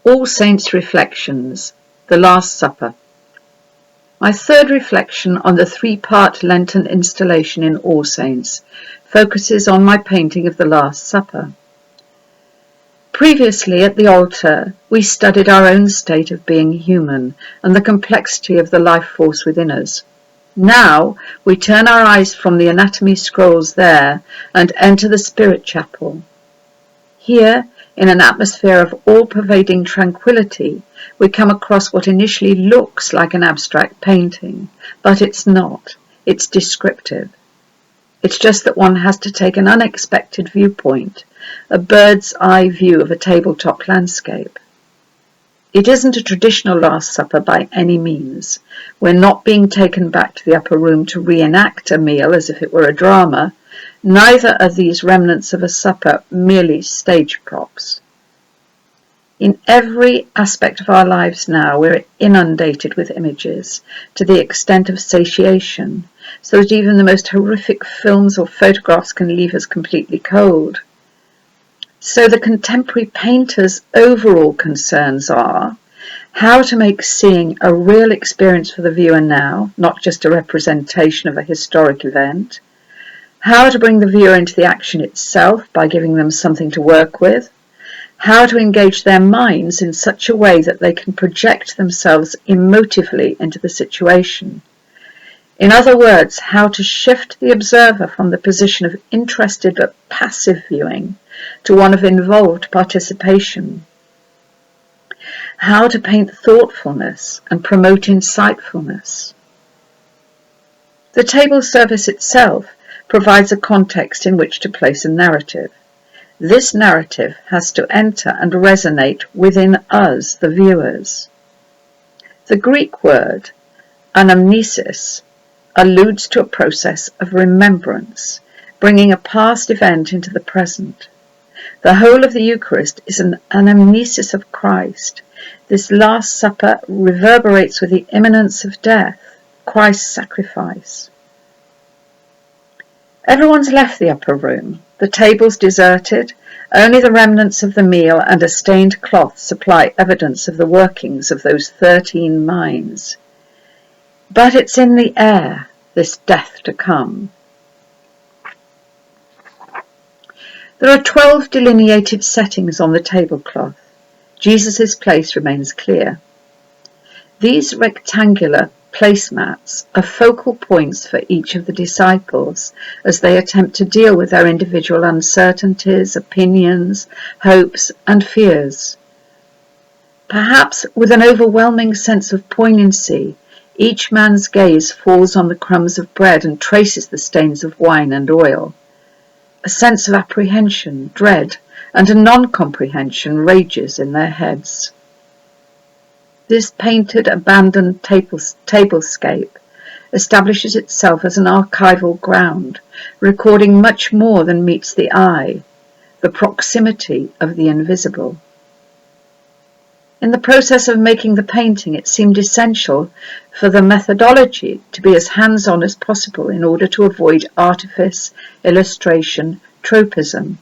All Saints Reflections, The Last Supper. My third reflection on the three-part Lenten installation in All Saints focuses on my painting of the Last Supper. Previously at the altar, we studied our own state of being human and the complexity of the life force within us. Now we turn our eyes from the anatomy scrolls there and enter the spirit chapel. Here, in an atmosphere of all-pervading tranquility, we come across what initially looks like an abstract painting, but it's not. It's descriptive. It's just that one has to take an unexpected viewpoint, a bird's eye view of a tabletop landscape. It isn't a traditional Last Supper by any means. We're not being taken back to the upper room to reenact a meal as if it were a drama. Neither are these remnants of a supper merely stage props. In every aspect of our lives now, we're inundated with images to the extent of satiation, so that even the most horrific films or photographs can leave us completely cold. So the contemporary painter's overall concerns are how to make seeing a real experience for the viewer now, not just a representation of a historic event, how to bring the viewer into the action itself by giving them something to work with, how to engage their minds in such a way that they can project themselves emotively into the situation. In other words, how to shift the observer from the position of interested but passive viewing to one of involved participation. How to paint thoughtfulness and promote insightfulness. The table service itself provides a context in which to place a narrative. This narrative has to enter and resonate within us, the viewers. The Greek word anamnesis alludes to a process of remembrance, bringing a past event into the present. The whole of the Eucharist is an anamnesis of Christ. This Last Supper reverberates with the imminence of death, Christ's sacrifice. Everyone's left the upper room. The table's deserted. Only the remnants of the meal and a stained cloth supply evidence of the workings of those 13 minds. But it's in the air, this death to come. There are 12 delineated settings on the tablecloth. Jesus' place remains clear. These rectangular placemats are focal points for each of the disciples as they attempt to deal with their individual uncertainties, opinions, hopes, and fears. Perhaps with an overwhelming sense of poignancy, each man's gaze falls on the crumbs of bread and traces the stains of wine and oil. A sense of apprehension, dread, and a non-comprehension rages in their heads. This painted, abandoned tablescape establishes itself as an archival ground, recording much more than meets the eye, the proximity of the invisible. In the process of making the painting, it seemed essential for the methodology to be as hands-on as possible in order to avoid artifice, illustration, tropism.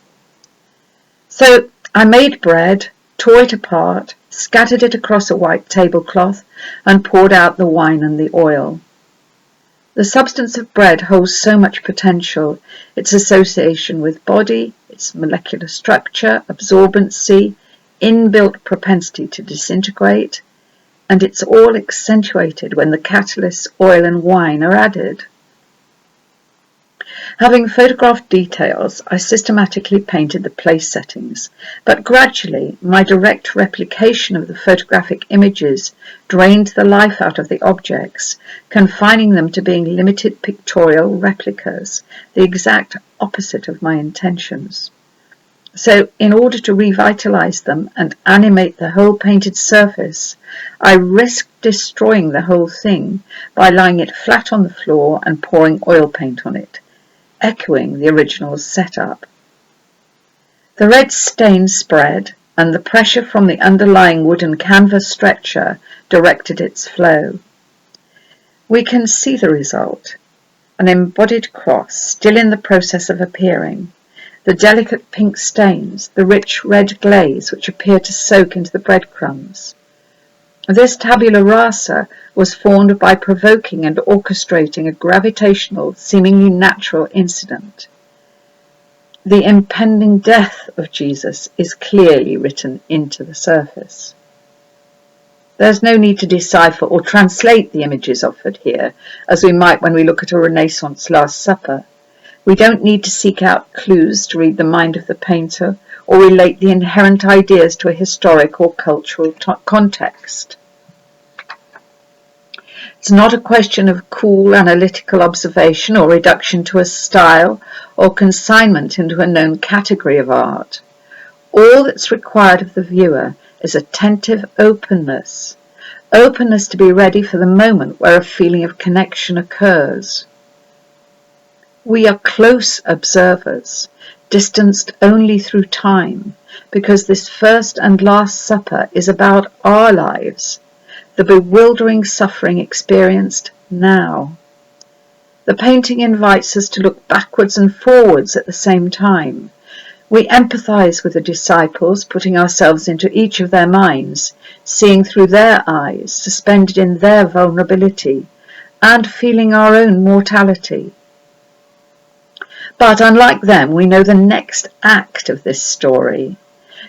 So I made bread, tore it apart, scattered it across a white tablecloth, and poured out the wine and the oil. The substance of bread holds so much potential, its association with body, its molecular structure, absorbency, inbuilt propensity to disintegrate, and it's all accentuated when the catalysts, oil and wine are added. Having photographed details, I systematically painted the place settings, but gradually my direct replication of the photographic images drained the life out of the objects, confining them to being limited pictorial replicas, the exact opposite of my intentions. So, in order to revitalize them and animate the whole painted surface, I risked destroying the whole thing by lying it flat on the floor and pouring oil paint on it, echoing the original setup. The red stain spread, and the pressure from the underlying wooden canvas stretcher directed its flow. We can see the result, an embodied cross still in the process of appearing. the delicate pink stains, the rich red glaze which appeared to soak into the breadcrumbs. This tabula rasa was formed by provoking and orchestrating a gravitational, seemingly natural incident. The impending death of Jesus is clearly written into the surface. There's no need to decipher or translate the images offered here, as we might when we look at a Renaissance Last Supper. We don't need to seek out clues to read the mind of the painter or relate the inherent ideas to a historic or cultural context. It's not a question of cool analytical observation or reduction to a style or consignment into a known category of art. All that's required of the viewer is attentive openness to be ready for the moment where a feeling of connection occurs. We are close observers, distanced only through time, because this first and last supper is about our lives, the bewildering suffering experienced now. The painting invites us to look backwards and forwards at the same time. We empathize with the disciples, putting ourselves into each of their minds, seeing through their eyes, suspended in their vulnerability, and feeling our own mortality. But unlike them, we know the next act of this story.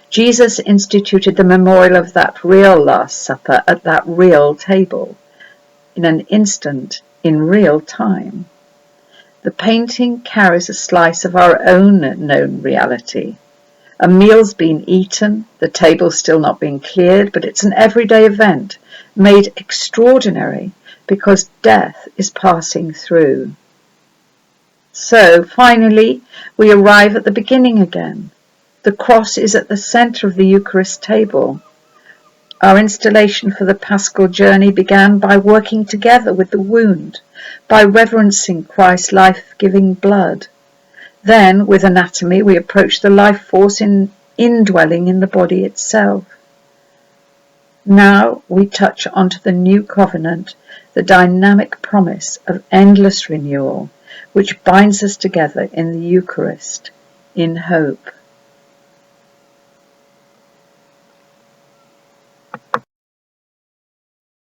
Jesus instituted the memorial of that real Last Supper at that real table, in an instant, in real time. The painting carries a slice of our own known reality. A meal's been eaten, the table's still not been cleared, but it's an everyday event, made extraordinary because death is passing through. So, finally, we arrive at the beginning again. The cross is at the centre of the Eucharist table. Our installation for the Paschal journey began by working together with the wound, by reverencing Christ's life-giving blood. Then, with anatomy, we approach the life force indwelling in the body itself. Now we touch onto the new covenant, the dynamic promise of endless renewal, which binds us together in the Eucharist, in hope.